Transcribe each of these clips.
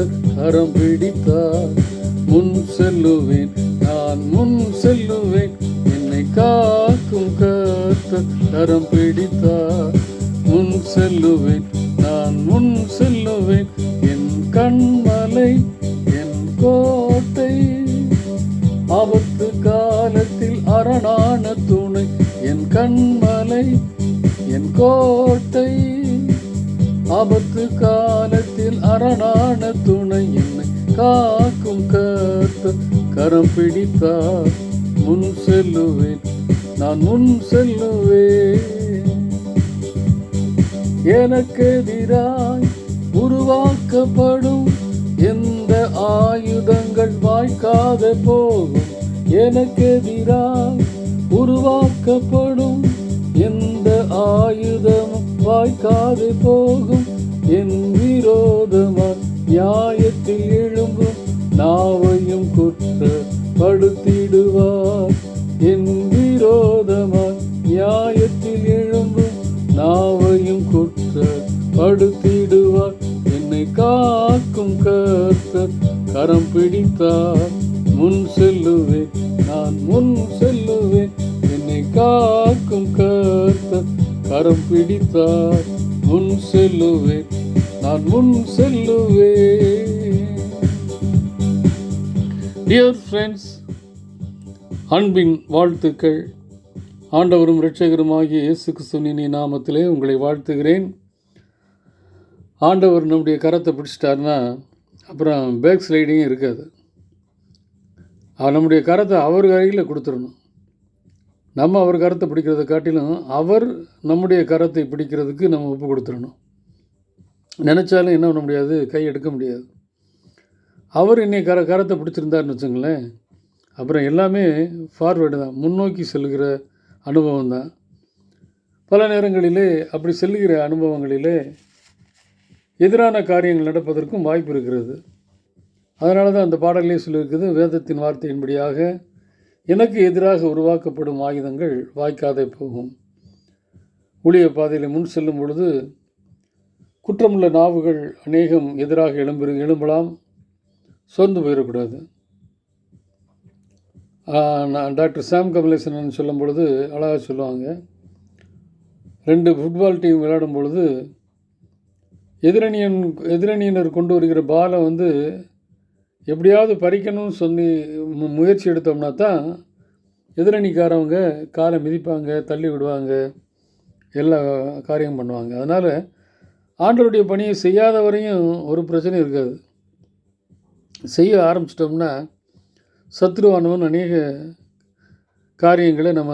கர்த்தர் கரம் பிடித்தார். முன் செல்லுவேன், நான் முன் செல்லுவேன், என்னை காக்கும் கர்த்தர் கரம் பிடித்தார். முன் செல்லுவேன், நான் முன் செல்லுவேன், என் கண்மலை என் கோட்டை. ஆபத்து காலத்தில் அரணான துணை, என் கண்மலை என் கோட்டை. ஆபத்து காலத்தில் அரணான துணை, என்னை காக்கும் கர்த்தர் கரம் பிடித்தார். முன் செல்லுவேன், நான் முன் செல்லுவேன். எனக்கு எதிராய் உருவாக்கப்படும் எந்த ஆயுதங்கள் வாய்க்காத போகும். எனக்கு எதிராய் உருவாக்கப்படும் எந்த ஆயுதமும் வாய்க்காது போகும். என் விரோதமாய் நியாயத்தில் எழும்பும் நாவையும் குற்றப்படுத்திடுவார். என் விரோதமாய் நியாயத்தில் எழும்பும் நாவையும் குற்றப்படுத்திடுவார். என்னை காக்கும் கர்த்தர் கரம் பிடித்தார். முன் செல்லுவேன், நான் முன் செல்லுவேன், என்னை காக்கும் கர்த்தர் கரம் பிடித்தார். முன் செல்லுவேன், நான் முன் செல்லுவேன். டியர் ஃப்ரெண்ட்ஸ், அன்பின் வாழ்த்துக்கள். ஆண்டவரும் இரட்சகருமாகிய இயேசு கிறிஸ்துவின் நாமத்திலே உங்களை வாழ்த்துகிறேன். ஆண்டவர் நம்முடைய கரத்தை பிடிச்சிட்டாருன்னா அப்புறம் பேக் ஸ்லைடிங்கும் இருக்காது. நம்முடைய கரத்தை அவர் கையில் கொடுத்துடணும். நம்ம அவர் கரத்தை பிடிக்கிறத காட்டிலும் அவர் நம்முடைய கரத்தை பிடிக்கிறதுக்கு நம்ம ஒப்பு கொடுத்துடணும். நினச்சாலும் என்ன பண்ண முடியாது, கை எடுக்க முடியாது. அவர் என்னை கரத்தை பிடிச்சிருந்தாருன்னு வச்சுங்களேன், அப்புறம் எல்லாமே ஃபார்வேர்டு தான், முன்னோக்கி செல்கிற அனுபவம் தான். பல நேரங்களிலே அப்படி செல்கிற அனுபவங்களிலே எதிரான காரியங்கள் நடப்பதற்கும் வாய்ப்பு இருக்கிறது. அதனால தான் அந்த பாடலே சொல்லியிருக்குது, வேதத்தின் வார்த்தையின்படியாக எனக்கு எதிராக உருவாக்கப்படும் ஆயுதங்கள் வாய்க்காதே போகும். ஊழிய பாதையில் முன் செல்லும் பொழுது குற்றமுள்ள நாவுகள் அநேகம் எதிராக எழும்பலாம். சோர்ந்து போயிடக்கூடாது. டாக்டர் சாம் கமலேசன் சொல்லும் பொழுது அழகாக சொல்லுவாங்க, 2 ஃபுட்பால் டீம் விளையாடும் பொழுது எதிரணியினர் கொண்டு வருகிற பாலை எப்படியாவது பறிக்கணும்னு சொல்லி முயற்சி எடுத்தோம்னா தான் எதிரணிக்காரவங்க காலை மிதிப்பாங்க, தள்ளி விடுவாங்க, எல்லா காரியம் பண்ணுவாங்க. அதனால் ஆண்டவருடைய பணியை செய்யாத வரையும் ஒரு பிரச்சனையும் இருக்காது. செய்ய ஆரம்பிச்சிட்டோம்னா சத்ருவானவன் அநேக காரியங்களை நம்ம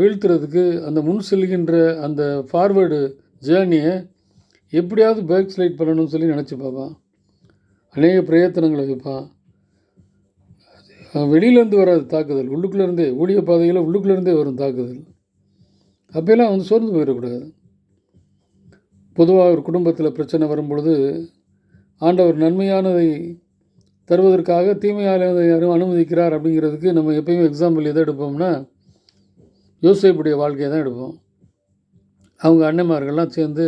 வீழ்த்துறதுக்கு அந்த முன் செல்கின்ற அந்த ஃபார்வேர்டு ஜேர்னியை எப்படியாவது பேக் ஸ்லைட் பண்ணணும்னு சொல்லி நினச்சி பார்ப்பான். அநேக பிரயத்தனங்களை வைப்பான். வெளியிலேருந்து வராது தாக்குதல், உள்ளுக்குள்ளேருந்தே, ஊழிய பாதையில் உள்ளுக்குள்ளேருந்தே வரும் தாக்குதல். அப்போல்லாம் சோர்ந்து போயிடக்கூடாது. பொதுவாக ஒரு குடும்பத்தில் பிரச்சனை வரும்பொழுது ஆண்டவர் நன்மையானதை தருவதற்காக தீமையானதை அனுமதிக்கிறார் அப்படிங்கிறதுக்கு நம்ம எப்பயுமே எக்ஸாம்பிள் எதை எடுப்போம்னா யோசேப்புடைய வாழ்க்கையை தான் எடுப்போம். அவங்க அண்ணன்மார்கள்லாம் சேர்ந்து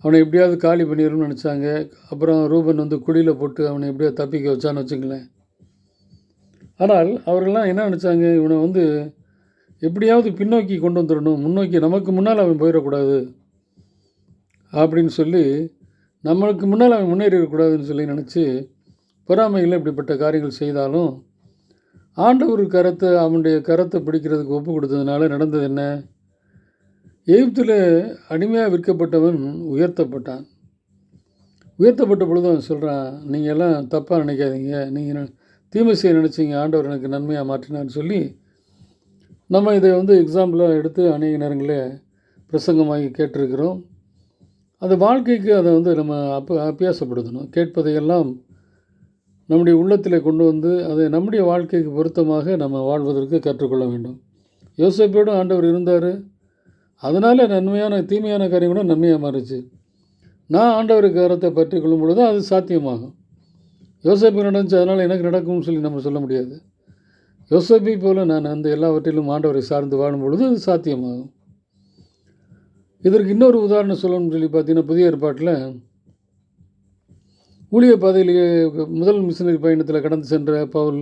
அவனை எப்படியாவது காலி பண்ணிடணும்னு நினச்சாங்க. அப்புறம் ரூபன் குழியில் போட்டு அவனை எப்படியாவது தப்பிக்க வச்சான்னு வச்சுங்களேன். ஆனால் அவர்கள்லாம் என்ன நினச்சாங்க, இவனை எப்படியாவது பின்னோக்கி கொண்டு வந்துடணும், முன்னோக்கி நமக்கு முன்னால் அவன் போயிடக்கூடாது அப்படின்னு சொல்லி, நம்மளுக்கு முன்னால் அவன் முன்னேறிடக்கூடாதுன்னு சொல்லி நினச்சி பொறாமையில் இப்படிப்பட்ட காரியங்கள் செய்தாலும் ஆண்டவர் அவனுடைய கரத்தை பிடிக்கிறதுக்கு ஒப்பு கொடுத்ததுனால நடந்தது என்ன? எகிப்தில் அடிமையாக விற்கப்பட்டவன் உயர்த்தப்பட்டான். உயர்த்தப்பட்ட பொழுது அவன் சொல்கிறான், நீங்கள் எல்லாம் தப்பாக நினைக்காதீங்க, நீங்கள் தீமை செய்ய நினச்சிங்க, ஆண்டவர் எனக்கு நன்மையாக மாற்றினான்னு சொல்லி நம்ம இதை எக்ஸாம்பிளாக எடுத்து அநேக நேரங்களில் பிரசங்கமாகி கேட்டிருக்கிறோம். அந்த வாழ்க்கைக்கு அதை நம்ம அபியாசப்படுத்தணும். கேட்பதையெல்லாம் நம்முடைய உள்ளத்தில் கொண்டு அதை நம்முடைய வாழ்க்கைக்கு பொருத்தமாக நம்ம வாழ்வதற்கு கற்றுக்கொள்ள வேண்டும். யோசேப்போடும் ஆண்டவர் இருந்தார். அதனால் தீமையான காரியம் கூட நன்மையாக மாறிச்சு. நான் ஆண்டவருக்கு கரத்தை பற்றி கொள்ளும் பொழுது அது சாத்தியமாகும். யோசேப்பு நடந்துச்சு அதனால் எனக்கு நடக்கும்னு சொல்லி நம்ம சொல்ல முடியாது. யோசேப்பை போல் நான் எல்லாவற்றிலும் ஆண்டவரை சார்ந்து வாழும் பொழுது அது சாத்தியமாகும். இதற்கு இன்னொரு உதாரணம் சொல்லணும்னு சொல்லி பார்த்தீங்கன்னா, புதிய ஏற்பாட்டில் ஊழிய பாதையிலேயே முதல் மிஷினரி பயணத்தில் கடந்து சென்ற பவுல்,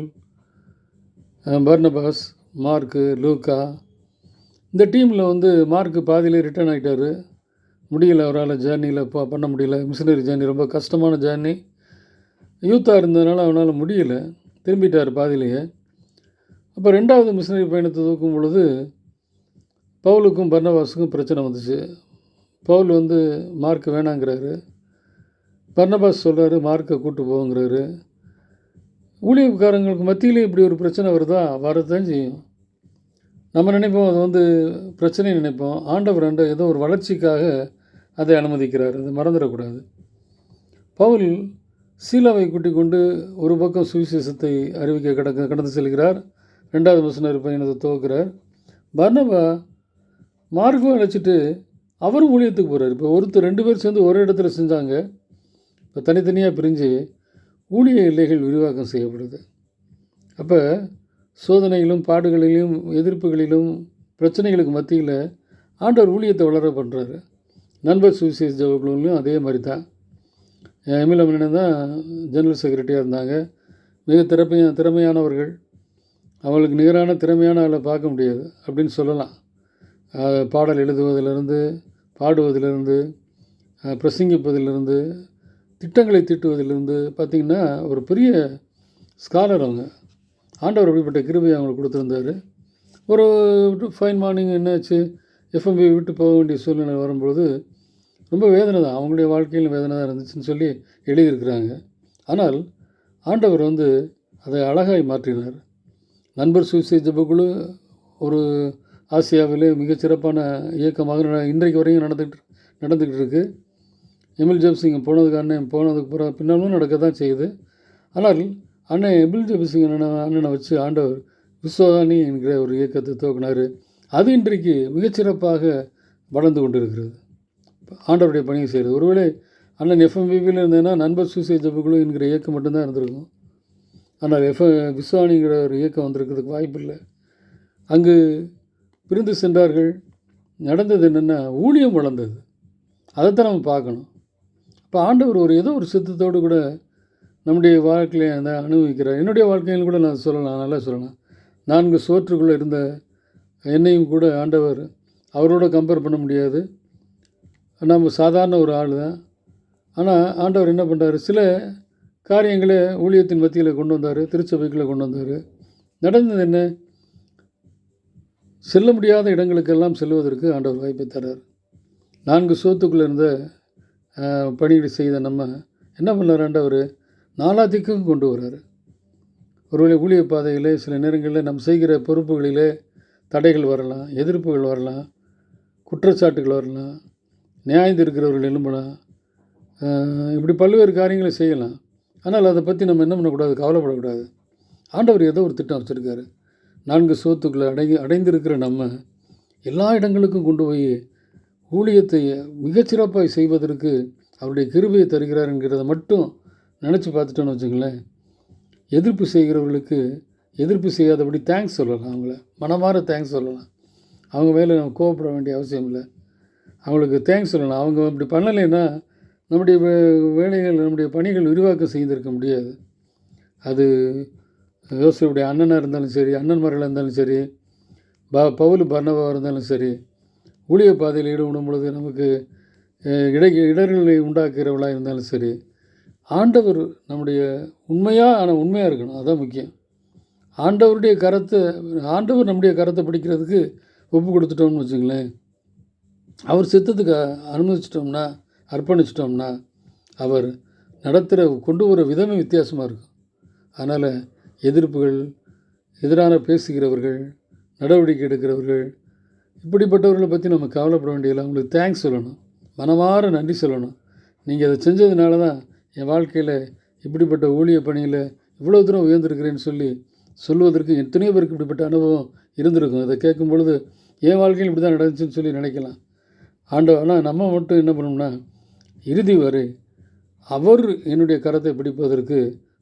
பர்னபாஸ், மார்க்கு, லூக்கா, இந்த டீமில் மார்க்கு பாதியிலே ரிட்டர்ன் ஆகிட்டார். முடியல, அவரால் ஜேர்னியில் பண்ண முடியல. மிஷினரி ஜேர்னி ரொம்ப கஷ்டமான ஜேர்னி. யூத்தாக இருந்ததுனால அவனால் முடியல, திரும்பிட்டார் பாதியிலேயே. அப்போ 2வது மிஷினரி பயணத்தை தூக்கும் பொழுது பவுலுக்கும் பர்னபாஸுக்கும் பிரச்சனை வந்துச்சு. பவுல் மார்க்கு வேணாங்கிறாரு. பர்னபாஸ் சொல்கிறாரு மார்க்கை கூப்பிட்டு போங்கிறாரு. ஊழியக்காரங்களுக்கு மத்தியிலே இப்படி ஒரு பிரச்சனை வருதா? வரத்தான் செய்யும். நம்ம நினைப்போம் அது பிரச்சனையை நினைப்போம். ஆண்டவர் ஏதோ ஒரு வளர்ச்சிக்காக அதை அனுமதிக்கிறார். அதை மறந்துடக்கூடாது. பவுல் சீலாவை கூட்டிக் கொண்டு ஒரு பக்கம் சுவிசேஷத்தை அறிவிக்க கடந்து செல்கிறார். 2வது மிஷனரி பயணத்தை துவக்கிறார். பர்னபா மார்க்கும் அழைச்சிட்டு அவரும் ஊழியத்துக்கு போகிறார். இப்போ 2 பேர் சேர்ந்து ஒரு இடத்துல செஞ்சாங்க. இப்போ தனித்தனியாக பிரிஞ்சு ஊழிய எல்லைகள் விரிவாக்கம் செய்யப்படுது. அப்போ சோதனைகளும் பாடுகளிலும் எதிர்ப்புகளிலும் பிரச்சனைகளுக்கு மத்தியில் ஆண்டவர் ஊழியத்தை வளர பண்ணுறாரு. நண்பர் சுவிசேஷ ஜபக்குழுவிலும் அதே மாதிரி தான். எம்எல்ஏ மன்னன் தான் ஜெனரல் செக்ரட்டரியாக இருந்தாங்க. மிக திறமையானவர்கள். அவங்களுக்கு நிகரான திறமையான ஆளை பார்க்க முடியாது அப்படின்னு சொல்லலாம். பாடல் எழுதுவதிலிருந்து, பாடுவதிலிருந்து, பிரசங்கிப்பதிலிருந்து, திட்டங்களை தீட்டுவதிலிருந்து பார்த்திங்கன்னா ஒரு பெரிய ஸ்காலர் அவங்க. ஆண்டவர் அப்படிப்பட்ட கிருபையை அவங்களுக்கு கொடுத்துருந்தாரு. ஒரு ஃபைன் மார்னிங் என்னாச்சு, எஃப்எம்பி விட்டு போக வேண்டிய சூழ்நிலை வரும்பொழுது ரொம்ப வேதனை தான், அவங்களுடைய வாழ்க்கையில் வேதனை தான் இருந்துச்சுன்னு சொல்லி எழுதியிருக்கிறாங்க. ஆனால் ஆண்டவர் அதை அழகாய் மாற்றினார். நண்பர் சுவிசேஷ ஜபக்குழு ஒரு ஆசியாவிலே மிகச்சிறப்பான இயக்கமாக இன்றைக்கு வரையும் நடந்துக்கிட்டு இருக்குது. எமில் ஜெபசிங் போனதுக்கு பின்னாலும் நடக்க தான் செய்யுது. ஆனால் அண்ணன் எமில் ஜெபசிங் அண்ணனை வச்சு ஆண்டவர் விஸ்வவாணி என்கிற ஒரு இயக்கத்தை துவக்கினார். அது இன்றைக்கு மிகச்சிறப்பாக வளர்ந்து கொண்டு இருக்கிறது. ஆண்டவருடைய பணியை செய்கிறது. ஒருவேளை அண்ணன் எஃப்எம்பிபியில் இருந்ததுன்னா நண்பர் சுவிசேஷ ஜபக்குழு என்கிற இயக்கம் மட்டும்தான் இருந்திருக்கும். ஆனால் விஸ்வானிங்கிற ஒரு இயக்கம் வந்திருக்கிறதுக்கு வாய்ப்பு இல்லை. அங்கு பிரிந்து சென்றார்கள். நடந்தது என்னென்னா ஊழியம் வளர்ந்தது. அதைத்தான் நம்ம பார்க்கணும். இப்போ ஆண்டவர் ஏதோ ஒரு சித்தத்தோடு கூட நம்முடைய வாழ்க்கையை அனுபவிக்கிறார். என்னுடைய வாழ்க்கையில் கூட நான் சொல்லலாம், நல்லா சொல்லலாம். 4 சோற்றுக்குள்ளே இருந்த என்னையும் கூட ஆண்டவர் அவரோட கம்பேர் பண்ண முடியாது. நம்ம சாதாரண ஒரு ஆள் தான். ஆனால் ஆண்டவர் என்ன பண்ணுறாரு, சில காரியங்களை ஊழியத்தின் மத்தியில் கொண்டு வந்தார், திருச்சபைக்குள்ளே கொண்டு வந்தார். நடந்தது என்ன, செல்ல முடியாத இடங்களுக்கெல்லாம் செல்வதற்கு ஆண்டவர் வாய்ப்பை தரார். 4 சோத்துக்குள்ளே இருந்த பணிகளை செய்த நம்ம என்ன பண்ணார், ஆண்டவர் 4 திக்கும் கொண்டு வர்றார். ஒருவேளை ஊழிய பாதையில் சில நேரங்களில் நம்ம செய்கிற பொறுப்புகளிலே தடைகள் வரலாம், எதிர்ப்புகள் வரலாம், குற்றச்சாட்டுகள் வரலாம், நியாயம் இருக்கிறவர்கள் எழும்பலாம், இப்படி பல்வேறு காரியங்களை செய்யலாம். ஆனால் அதை பற்றி நம்ம என்ன பண்ணக்கூடாது, கவலைப்படக்கூடாது. ஆண்டவர் ஏதோ ஒரு திட்டம் வச்சுருக்காரு. 4 சோத்துக்குள்ளே அடைந்திருக்கிற நம்ம எல்லா இடங்களுக்கும் கொண்டு போய் ஊழியத்தை மிகச்சிறப்பாக செய்வதற்கு அவருடைய கிருபையை தருகிறார் என்கிறத மட்டும் நினச்சி பார்த்துட்டோன்னு வச்சுங்களேன். எதிர்ப்பு செய்கிறவர்களுக்கு எதிர்ப்பு செய்யாதபடி தேங்க்ஸ் சொல்லலாம். அவங்கள மனமார தேங்க்ஸ் சொல்லலாம். அவங்க மேலே நம்ம கோவப்பட வேண்டிய அவசியம் இல்லை. அவங்களுக்கு தேங்க்ஸ் சொல்லலாம். அவங்க அப்படி பண்ணலைன்னா நம்முடைய வேலைகள், நம்முடைய பணிகள் விரிவாக்கம் செய்திருக்க முடியாது. அது யோசேப்புடைய அண்ணனாக இருந்தாலும் சரி, அண்ணன்மார்களாக இருந்தாலும் சரி, பவுல் பர்னபாவாக இருந்தாலும் சரி, ஊழிய பாதையில் ஈடுபடும் பொழுது நமக்கு இடர்களை உண்டாக்குறவளாக இருந்தாலும் சரி, ஆண்டவர் நம்முடைய உண்மையாக இருக்கணும். அதுதான் முக்கியம். ஆண்டவர் நம்முடைய கரத்தை பிடிக்கிறதுக்கு ஒப்பு கொடுத்துட்டோம்னு வச்சுங்களேன், அவர் சித்தத்துக்கு அனுமதிச்சிட்டோம்னா, அர்ப்பணிச்சிட்டோம்னா, அவர் கொண்டு வர விதமே வித்தியாசமாக இருக்கும். அதனால் எதிர்ப்புகள், எதிரான பேசுகிறவர்கள், நடவடிக்கை எடுக்கிறவர்கள், இப்படிப்பட்டவர்களை பற்றி நம்ம கவலைப்பட வேண்டியதில்லை. அவங்களுக்கு தேங்க்ஸ் சொல்லணும், மனமார நன்றி சொல்லணும். நீங்கள் அதை செஞ்சதுனால தான் என் வாழ்க்கையில் இப்படிப்பட்ட ஊழிய பணியில் இவ்வளோ தூரம் உயர்ந்திருக்கிறேன்னு சொல்லுவதற்கு எத்தனையோ பேருக்கு இப்படிப்பட்ட அனுபவம் இருந்திருக்கும். அதை கேட்கும் பொழுது என் வாழ்க்கையில் இப்படி தான் நடந்துச்சுன்னு சொல்லி நினைக்கலாம். ஆனால் நம்ம மட்டும் என்ன பண்ணோம்னா, இறுதி வரை அவர் என்னுடைய கரத்தை பிடிப்பதற்கு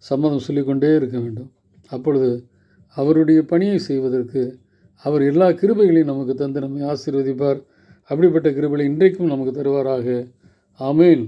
சம்மதம் சொல்லிக்கொண்டே இருக்க வேண்டும். அப்பொழுது அவருடைய பணியை செய்வதற்கு அவர் எல்லா கிருபைகளையும் நமக்கு தந்து நம்மை ஆசீர்வதிப்பார். அப்படிப்பட்ட கிருபைகளை இன்றைக்கும் நமக்கு தருவாராக. ஆமேன்.